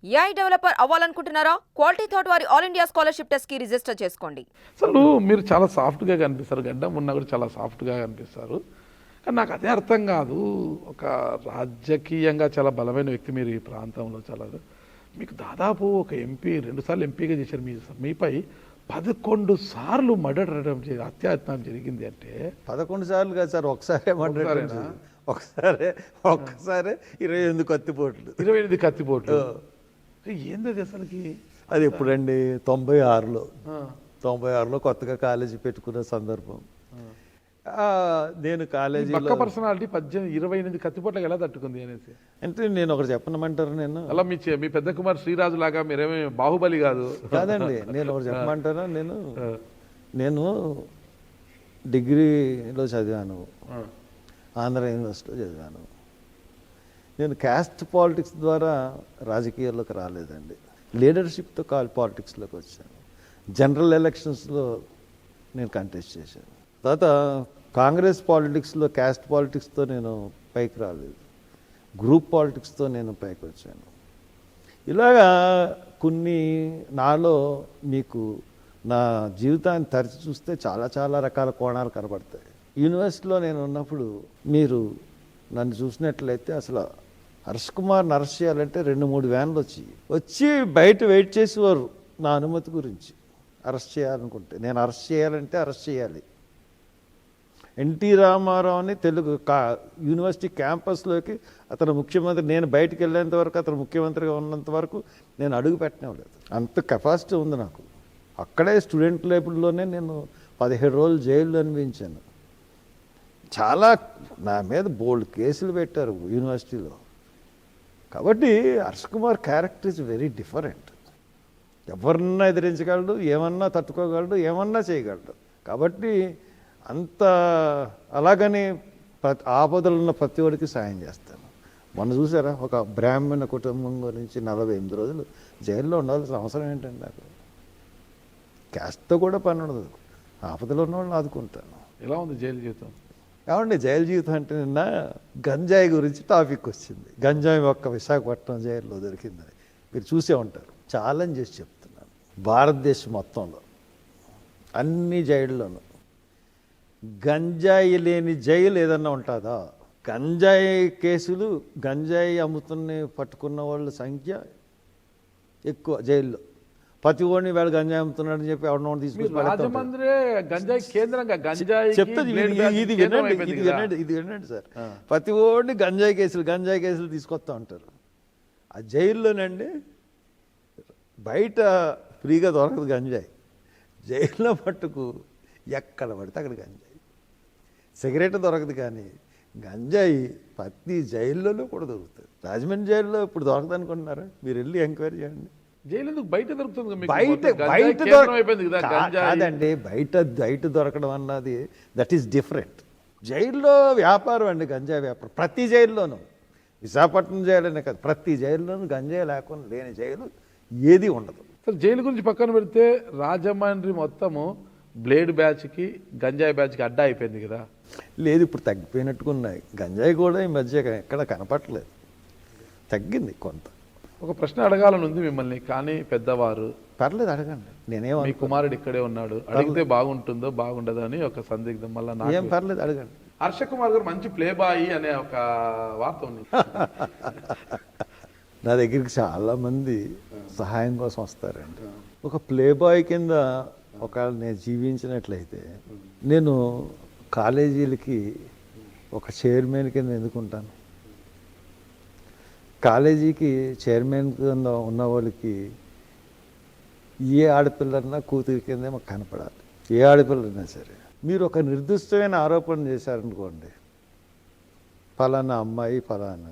AI developer అవ్వాలనుకుంటున్నారా? Quality thought వారి all India scholarship test కి రిజిస్టర్ చేసుకోండి. అసలు మీరు చాలా సాఫ్ట్గా కనిపిస్తారు, గడ్డం ఉన్నా కూడా చాలా సాఫ్ట్గా కనిపిస్తారు. కానీ నాకు అదే అర్థం కాదు, ఒక రాజకీయంగా చాలా బలమైన వ్యక్తి మీరు ఈ ప్రాంతంలో. చాలా మీకు దాదాపు ఒక ఎంపీ 2 సార్లు ఎంపీగా చేశారు. మీపై 11 సార్లు మర్డర్ హత్యాయత్నం జరిగింది అంటే 11 సార్లు కాదు సార్, ఒకసారి ఒక్కసారి 28 కత్తిపోట్లు. 28 కత్తిపోట్లు ఏంది అసలుకి? అది ఎప్పుడండి? 96లో కొత్తగా కాలేజీ పెట్టుకున్న సందర్భం. నేను కాలేజీలో పర్సనాలిటీ 28 కత్తిపోట్లకు ఎలా తట్టుకుంది అనేసి అంటే నేను ఒకటి చెప్పనమంటారు. నేను అలా మీ పెద్ద కుమార్ శ్రీరాజు లాగా మీరేమీ బాహుబలి కాదండి. నేను ఒకటి చెప్పమంటారా? నేను డిగ్రీలో చదివాను, ఆంధ్ర యూనివర్సిటీలో చదివాను. నేను క్యాస్ట్ పాలిటిక్స్ ద్వారా రాజకీయాల్లోకి రాలేదండి. లీడర్షిప్తో పాలిటిక్స్లోకి వచ్చాను. జనరల్ ఎలక్షన్స్లో నేను కంటెస్ట్ చేశాను. తర్వాత కాంగ్రెస్ పాలిటిక్స్లో క్యాస్ట్ పాలిటిక్స్తో నేను పైకి రాలేదు, గ్రూప్ పాలిటిక్స్తో నేను పైకి వచ్చాను. ఇలాగా కొన్ని నాలో మీకు నా జీవితాన్ని తరచి చూస్తే చాలా చాలా రకాల కోణాలు కనబడతాయి. యూనివర్సిటీలో నేను ఉన్నప్పుడు మీరు నన్ను చూసినట్లయితే అసలు హర్ష్ కుమార్ని అరెస్ట్ చేయాలంటే 2-3 వ్యాన్లు వచ్చి బయట వెయిట్ చేసేవారు నా అనుమతి గురించి. అరెస్ట్ చేయాలనుకుంటే, నేను అరెస్ట్ చేయాలంటే అరెస్ట్ చేయాలి. ఎన్టీ రామారావుని యూనివర్సిటీ క్యాంపస్లోకి అతను ముఖ్యమంత్రి, నేను బయటికి వెళ్ళేంత వరకు, అతను ముఖ్యమంత్రిగా ఉన్నంత వరకు నేను అడుగు పెట్టనివ్వలేదు. అంత కెపాసిటీ ఉంది నాకు. అక్కడే స్టూడెంట్ లైబ్రరీలోనే నేను 17 రోజులు జైల్లో అనిపించాను. చాలా నా మీద బోల్డ్ కేసులు పెట్టారు యూనివర్సిటీలో. కాబట్టి Harsh Kumar character is very different. ఎవరన్నా ఎదిరించగలడు, ఏమన్నా తట్టుకోగలడు, ఏమన్నా చేయగలడు. కాబట్టి అంత అలాగని ఆపదలు ఉన్న ప్రతి ఒడికి సాయం చేస్తాను. మొన్న చూసారా, ఒక బ్రాహ్మణ కుటుంబం గురించి 48 రోజులు జైల్లో ఉండాల్సిన అవసరం ఏంటండి? నాకు క్యాస్ట్తో కూడా పని ఉండదు. ఆపదలు ఉన్న వాళ్ళని ఆదుకుంటాను. ఎలా ఉంది జైలు జీవితం? ఏమండి జైలు జీవితం అంటే నిన్న గంజాయి గురించి టాపిక్ వచ్చింది. గంజాయి ఒక్క విశాఖపట్నం జైల్లో దొరికిందని మీరు చూసే ఉంటారు. ఛాలెంజ్ చేసి చెప్తున్నాను, భారతదేశం మొత్తంలో అన్ని జైళ్ళలోనూ గంజాయి లేని జైలు ఏదన్నా ఉంటుందా? గంజాయి కేసులు, గంజాయి పట్టుకున్న వాళ్ళ సంఖ్య ఎక్కువ జైల్లో. ప్రతి ఓడిని వేళ గంజాయి అమ్ముతున్నాడని చెప్పి ఎవరినో తీసుకొచ్చి ఇది వినండి సార్. ప్రతి ఓడిని గంజాయి కేసులు తీసుకొస్తా ఉంటారు. ఆ జైల్లోనండి బయట ఫ్రీగా దొరకదు గంజాయి. జైల్లో మట్టుకు ఎక్కడ పడితే అక్కడ గంజాయి. సిగరెట్ దొరకదు, కానీ గంజాయి ప్రతి జైల్లోనూ కూడా దొరుకుతుంది. రాజమండ్రి జైల్లో ఇప్పుడు దొరకదు అనుకుంటున్నారా? మీరు వెళ్ళి ఎంక్వైరీ చేయండి. జైలు బయట దొరుకుతుంది, కాదండి. బయట దొరకడం అన్నది దట్ ఈస్ డిఫరెంట్. జైల్లో వ్యాపారం అండి, గంజాయి వ్యాపారం ప్రతి జైల్లోనూ. విశాఖపట్నం జైలునే కాదు, ప్రతి జైల్లోనూ గంజాయి లేకుండా లేని జైలు ఏది ఉండదు. అసలు జైలు గురించి పక్కన పెడితే రాజమండ్రి మొత్తము బ్లేడ్ బ్యాచ్కి, గంజాయి బ్యాచ్కి అడ్డా అయిపోయింది కదా? లేదు, ఇప్పుడు తగ్గిపోయినట్టుకున్నాయి. గంజాయి కూడా ఈ మధ్య ఎక్కడ కనపట్లేదు, తగ్గింది కొంత. ఒక ప్రశ్న అడగాలని ఉంది మిమ్మల్ని, కానీ పెద్దవారు. పర్లేదు అడగండి. నేనేమో మీ కుమారుడు ఇక్కడే ఉన్నాడు, అడిగితే బాగుంటుందో బాగుండదో అని ఒక సందిగ్ధం. మళ్ళీ ఏం పర్లేదు అడగండి. హర్ష కుమార్ గారు మంచి ప్లే బాయ్ అనే ఒక వార్త ఉంది. నా దగ్గరికి చాలా మంది సహాయం కోసం వస్తారండి. ఒక ప్లే బాయ్ కింద ఒకవేళ నేను జీవించినట్లయితే, నేను కాలేజీలకి ఒక చైర్మన్ కింద ఎందుకుంటాను? కాలేజీకి చైర్మన్ కింద ఉన్న వాళ్ళకి ఏ ఆడపిల్లన్నా కూతురి కిందే మాకు కనపడాలి. ఏ ఆడపిల్లైనా సరే. మీరు ఒక నిర్దిష్టమైన ఆరోపణ చేశారనుకోండి, ఫలానా అమ్మాయి ఫలానా,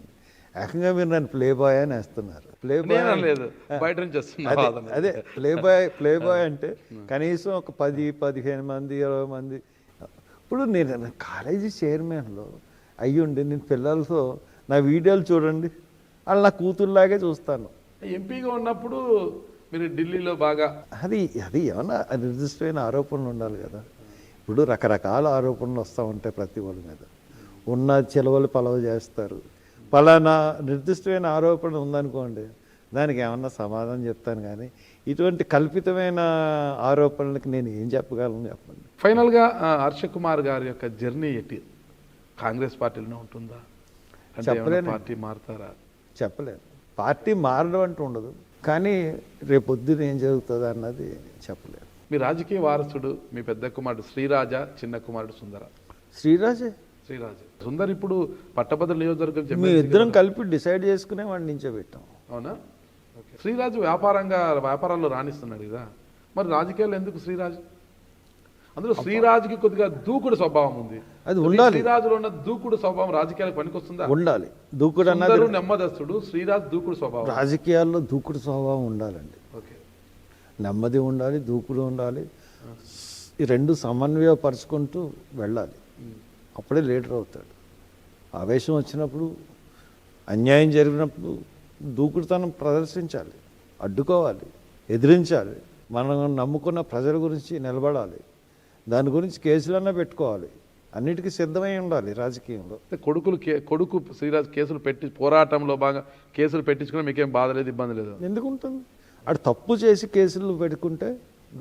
ఏకంగా మీరు నన్ను ప్లే బాయ్ అని వేస్తున్నారు. ప్లే బాయ్ లేదు, బయట నుంచి అదే ప్లే బాయ్ అంటే కనీసం ఒక 10-15 మంది 20 మంది. ఇప్పుడు నేను కాలేజీ చైర్మన్లో అయ్యుండి నేను పిల్లలతో నా వీడియోలు చూడండి, వాళ్ళు నా కూతురులాగే చూస్తాను. ఎంపీగా ఉన్నప్పుడు మీరు ఢిల్లీలో బాగా అది ఏమన్నా నిర్దిష్టమైన ఆరోపణలు ఉండాలి కదా. ఇప్పుడు రకరకాల ఆరోపణలు వస్తూ ఉంటాయి ప్రతి వాళ్ళ మీద. ఉన్న చెలవలు పలవ చేస్తారు. పలానా నిర్దిష్టమైన ఆరోపణ ఉందనుకోండి, దానికి ఏమన్నా సమాధానం చెప్తాను కానీ ఇటువంటి కల్పితమైన ఆరోపణలకు నేను ఏం చెప్పగలను చెప్పండి. ఫైనల్గా హర్ష కుమార్ గారి యొక్క జర్నీ ఎట్టి కాంగ్రెస్ పార్టీలోనే ఉంటుందా, అంటే ఏమైనా చెప్పలేను. పార్టీ మారుతారా? చెప్పలేను. పార్టీ మారడం అంటూ ఉండదు, కానీ రేపొద్దున ఏం జరుగుతుంది అన్నది చెప్పలేను. మీ రాజకీయ వారసుడు మీ పెద్ద కుమారుడు శ్రీరాజ, చిన్న కుమారుడు సుందర? శ్రీరాజే. శ్రీరాజు. సుందర్ ఇప్పుడు పట్టభద్రుల నియోజకవర్గం మీ ఎమ్మెల్సీ ఇద్దరం కదా? కలిపి డిసైడ్ చేసుకునే వాడిని నించోబెట్టాం. అవునా? ఓకే. శ్రీరాజు వ్యాపారాల్లో రాణిస్తున్నాడు కదా, మరి రాజకీయాలు ఎందుకు శ్రీరాజు? అందులో శ్రీరాజుకి కొద్దిగా దూకుడు స్వభావం ఉంది. అది ఉండాలి. శ్రీరాజులో ఉన్న దూకుడు స్వభావం రాజకీయాలకు పనికొస్తుందా? ఉండాలి. దూకుడు అన్నది సుందరు నెమ్మదస్తుడు, శ్రీరాజు దూకుడు స్వభావం. రాజకీయాల్లో దూకుడు స్వభావం ఉండాలండి. ఓకే. నెమ్మది ఉండాలి, దూకుడు ఉండాలి. ఈ రెండు సమన్వయపరుచుకుంటూ వెళ్ళాలి. అప్పుడే లీడర్ అవుతాడు. ఆవేశం వచ్చినప్పుడు, అన్యాయం జరిగినప్పుడు దూకుడుతనం ప్రదర్శించాలి, అడ్డుకోవాలి, ఎదిరించాలి. మనం నమ్ముకున్న ప్రజల గురించి నిలబడాలి. దాని గురించి కేసులన్నా పెట్టుకోవాలి. అన్నిటికీ సిద్ధమై ఉండాలి రాజకీయంలో. కొడుకు శ్రీరాజు కేసులు పెట్టి పోరాటంలో బాగా కేసులు పెట్టించుకుని మీకేం బాధ లేదు, ఇబ్బంది లేదు? ఎందుకు ఉంటుంది? అటు తప్పు చేసి కేసులు పెట్టుకుంటే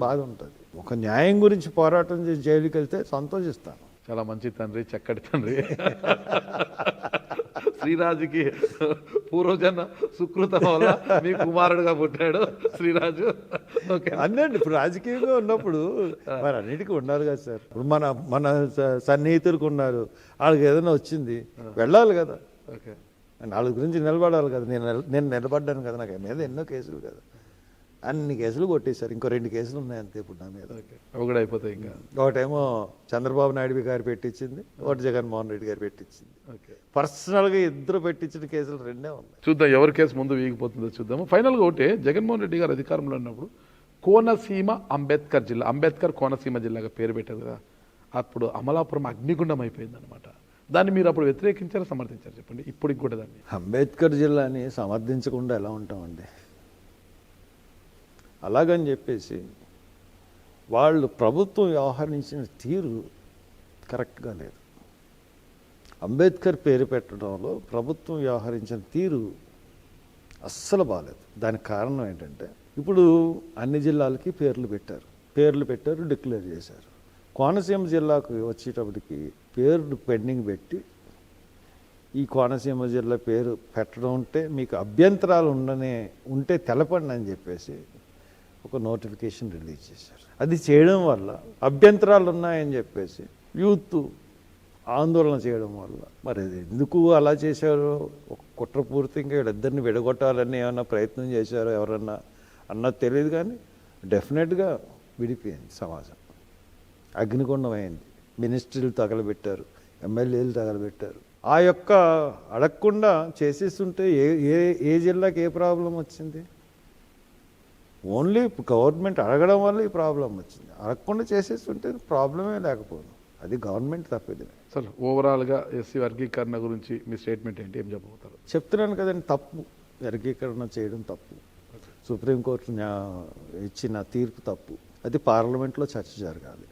బాధ ఉంటుంది. ఒక న్యాయం గురించి పోరాటం చేసి జైలుకి వెళ్తే సంతోషిస్తాను. చాలా మంచి తండ్రి, చక్కటి తండ్రి. శ్రీరాజుకి పూర్వజన్మ సుకృతం వల్ల మీ కుమారుడుగా పుట్టాడు శ్రీరాజు. ఓకే. అన్నండి ఇప్పుడు రాజకీయంగా ఉన్నప్పుడు మరి అన్నిటికీ ఉండాలి కదా సార్. ఇప్పుడు మన సన్నిహితులకు ఉన్నారు, వాళ్ళకి ఏదైనా వచ్చింది వెళ్ళాలి కదా. ఓకే. వాళ్ళ గురించి నిలబడాలి కదా. నేను నిలబడ్డాను కదా, నాకు మీద ఎన్నో కేసులు కదా. అన్ని కేసులు కొట్టేశారు. ఇంకో 2 కేసులు ఉన్నాయి అంతే ఇప్పుడు నా మీద. ఒకటి అయిపోతాయి ఇంకా. ఒకటేమో చంద్రబాబు నాయుడు గారు పెట్టించింది, ఒకటి జగన్మోహన్ రెడ్డి గారు పెట్టించింది. ఓకే. పర్సనల్గా ఇద్దరు పెట్టించిన కేసులు 2 ఉన్నాయి. చూద్దాం ఎవరి కేసు ముందు వీగిపోతుందో చూద్దాము. ఫైనల్గా ఒకటి, జగన్మోహన్ రెడ్డి గారు అధికారంలో ఉన్నప్పుడు కోనసీమ అంబేద్కర్ జిల్లా, అంబేద్కర్ కోనసీమ జిల్లాగా పేరు పెట్టారు కదా, అప్పుడు అమలాపురం అగ్నిగుండం అయిపోయింది అనమాట. దాన్ని మీరు అప్పుడు వ్యతిరేకించారా, సమర్థించారు చెప్పండి? ఇప్పటికి కూడా దాన్ని అంబేద్కర్ జిల్లాని సమర్థించకుండా ఎలా ఉంటామండి? అలాగని చెప్పేసి వాళ్ళు ప్రభుత్వం వ్యవహరించిన తీరు కరెక్ట్గా లేదు. అంబేద్కర్ పేరు పెట్టడంలో ప్రభుత్వం వ్యవహరించిన తీరు అస్సలు బాగాలేదు. దానికి కారణం ఏంటంటే ఇప్పుడు అన్ని జిల్లాలకి పేర్లు పెట్టారు, డిక్లేర్ చేశారు. కోనసీమ జిల్లాకు వచ్చేటప్పటికి పేర్లు పెండింగ్ పెట్టి, ఈ కోనసీమ జిల్లా పేరు పెట్టడం ఉంటే మీకు అభ్యంతరాలు ఉంటే తెలపండి అని చెప్పేసి ఒక నోటిఫికేషన్ రిలీజ్ చేశారు. అది చేయడం వల్ల అభ్యంతరాలు ఉన్నాయని చెప్పేసి యూత్ ఆందోళన చేయడం వల్ల, మరి ఎందుకు అలా చేశారో, ఒక కుట్రపూర్తిగా వీళ్ళిద్దరిని విడగొట్టాలని ఏమన్నా ప్రయత్నం చేశారో ఎవరన్నా అన్నది తెలియదు, కానీ డెఫినెట్గా విడిపోయింది సమాజం. అగ్నిగుండం అయింది. మినిస్ట్రీలు తగలబెట్టారు, ఎమ్మెల్యేలు తగలబెట్టారు. ఆ యొక్క అడగకుండా చేసేస్తుంటే ఏ జిల్లాకి ఏ ప్రాబ్లం వచ్చింది? ఓన్లీ గవర్నమెంట్ అడగడం వల్ల ఈ ప్రాబ్లం వచ్చింది. అడగకుండా చేసేస్తుంటే ప్రాబ్లమే లేకపోదు. అది గవర్నమెంట్ తప్పేది. సార్ ఓవరాల్గా ఎస్సీ వర్గీకరణ గురించి మీ స్టేట్మెంట్ ఏంటి, ఏం చెప్పబోతారు? చెప్తున్నాను కదండి, తప్పు. వర్గీకరణ చేయడం తప్పు. సుప్రీంకోర్టు ఇచ్చిన తీర్పు తప్పు. అది పార్లమెంట్లో చర్చ జరగాలి.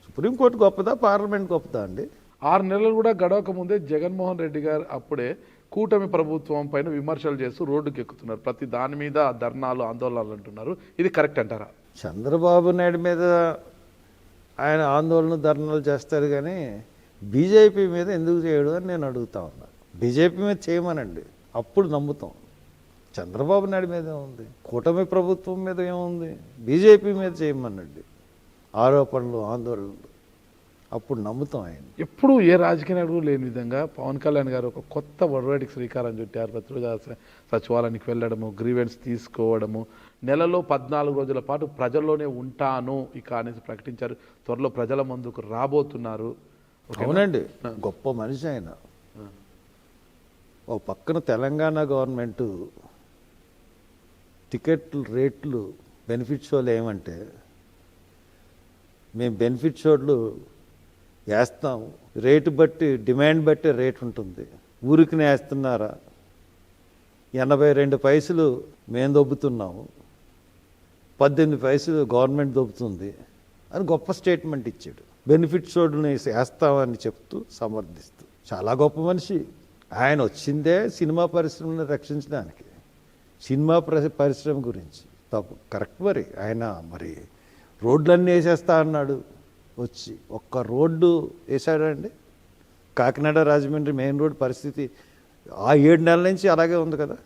సుప్రీంకోర్టు గొప్పదా, పార్లమెంట్ గొప్పదా అండి? 6 నెలలు కూడా గడవక ముందే జగన్మోహన్ రెడ్డి గారు అప్పుడే కూటమి ప్రభుత్వం పైన విమర్శలు చేస్తూ రోడ్డుకి ఎక్కుతున్నారు. ప్రతి దాని మీద ధర్నాలు, ఆందోళనలు అంటున్నారు. ఇది కరెక్ట్ అంటారా? చంద్రబాబు నాయుడు మీద ఆయన ఆందోళన, ధర్నాలు చేస్తారు, కానీ బీజేపీ మీద ఎందుకు చేయడు అని నేను అడుగుతా ఉన్నాను. బీజేపీ మీద చేయమనండి, అప్పుడు నమ్ముతాం. చంద్రబాబు నాయుడు మీద ఏముంది? కూటమి ప్రభుత్వం మీద ఏముంది? బీజేపీ మీద చేయమనండి ఆరోపణలు, ఆందోళనలు, అప్పుడు నమ్ముతాం. ఆయన ఎప్పుడు ఏ రాజకీయ నాయకుడు లేని విధంగా పవన్ కళ్యాణ్ గారు ఒక కొత్త ఒరవడికి శ్రీకారం చుట్టారు. ప్రతిరోజు సచివాలయానికి వెళ్ళడము, గ్రీవెన్స్ తీసుకోవడము, నెలలో 14 రోజుల పాటు ప్రజల్లోనే ఉంటాను ఇక అనేసి ప్రకటించారు. త్వరలో ప్రజల ముందుకు రాబోతున్నారు. అవునండి, గొప్ప మనిషి ఆయన. ఓ పక్కన తెలంగాణ గవర్నమెంట్ టికెట్లు రేట్లు బెనిఫిట్ షోలు ఏమంటే, మేము బెనిఫిట్ షోలు వేస్తాము, రేటు బట్టి, డిమాండ్ బట్టి రేటు ఉంటుంది. ఊరికినే వేస్తున్నారా? 82 పైసలు మేము దొబ్బుతున్నాము, 18 పైసలు గవర్నమెంట్ దొబ్బుతుంది అని గొప్ప స్టేట్మెంట్ ఇచ్చాడు. బెనిఫిట్ షోడ్ని వేస్తామని చెప్తూ సమర్థిస్తూ. చాలా గొప్ప మనిషి ఆయన. వచ్చిందే సినిమా పరిశ్రమను రక్షించడానికి. సినిమా పరిశ్రమ గురించి తప్పు కరెక్ట్. మరి ఆయన మరి రోడ్లన్నీ వేసేస్తా అన్నాడు, వచ్చి ఒక్క రోడ్డు వేసాడండి. కాకినాడ రాజమండ్రి మెయిన్ రోడ్ పరిస్థితి ఆ 7 నెలల నుంచి అలాగే ఉంది కదా.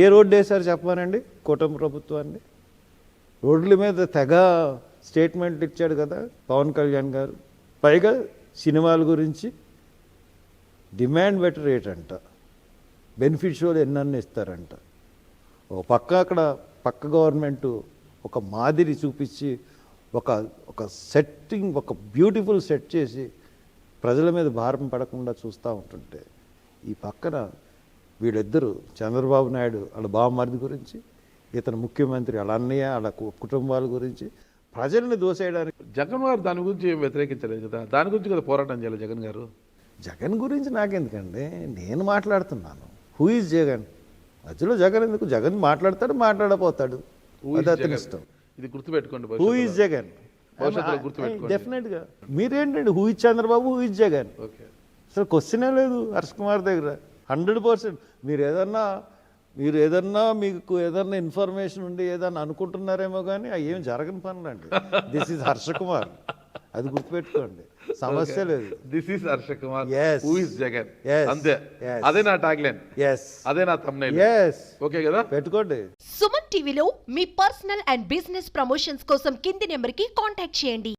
ఏ రోడ్డు వేశారు చెప్పానండి కూటమి ప్రభుత్వాన్ని? రోడ్ల మీద తెగ స్టేట్మెంట్లు ఇచ్చాడు కదా పవన్ కళ్యాణ్ గారు. పైగా సినిమాల గురించి డిమాండ్ బెటర్ రేట్ అంట, బెనిఫిట్ షోలు ఎన్నన్నీ ఇస్తారంట. ఓ పక్క అక్కడ పక్క గవర్నమెంటు ఒక మాదిరి చూపించి ఒక సెట్టింగ్, ఒక బ్యూటిఫుల్ సెట్ చేసి ప్రజల మీద భారం పడకుండా చూస్తూ ఉంటుంటే, ఈ పక్కన వీళ్ళిద్దరూ చంద్రబాబు నాయుడు వాళ్ళ బావమరిది గురించి, ఇతను ముఖ్యమంత్రి వాళ్ళ అన్నయ్య వాళ్ళ కుటుంబాల గురించి ప్రజల్ని దోసేయడానికి. జగన్ గారు దాని గురించి ఏం వ్యతిరేకించలేదు కదా, దాని గురించి కదా పోరాటం చేయాలి జగన్ గారు. జగన్ గురించి నాకెందుకండి, నేను మాట్లాడుతున్నాను. Who is Jagan? మధ్యలో జగన్ ఎందుకు? జగన్ మాట్లాడతాడు, మాట్లాడపోతాడు, అది అతని ఇష్టం. ఇది గుర్తుపెట్టుకోండి. Who is Jagan? భవిష్యత్తులో గుర్తుపెట్టుకోండి. డెఫినెట్గా. మీరేంటండి who is Chandrababu, who is Jagan? Okay, అసలు క్వశ్చనే లేదు హర్ష్ కుమార్ దగ్గర. 100% మీరు ఏదన్నా మీకు ఏదన్నా ఇన్ఫర్మేషన్ ఉండి ఏదన్నా అనుకుంటున్నారేమో కానీ అవి ఏం జరగని పనులండి. దిస్ ఈజ్ హర్ష కుమార్, అది గుర్తుపెట్టుకోండి, సమస్య లేదు. This is Harsha Kumar, Yes. Who is Jagan. Yes. అంతే, Yes. అదే నా టాగ్ లైన్, ఎస్ అదే నా థంబ్నైల్. ఎస్ ఓకే కదా, పెట్టుకోండి. సుమన్ టీవీలో మీ పర్సనల్ అండ్ బిజినెస్ ప్రమోషన్స్ కోసం కింది నెంబర్కి కాంటాక్ట్ చేయండి.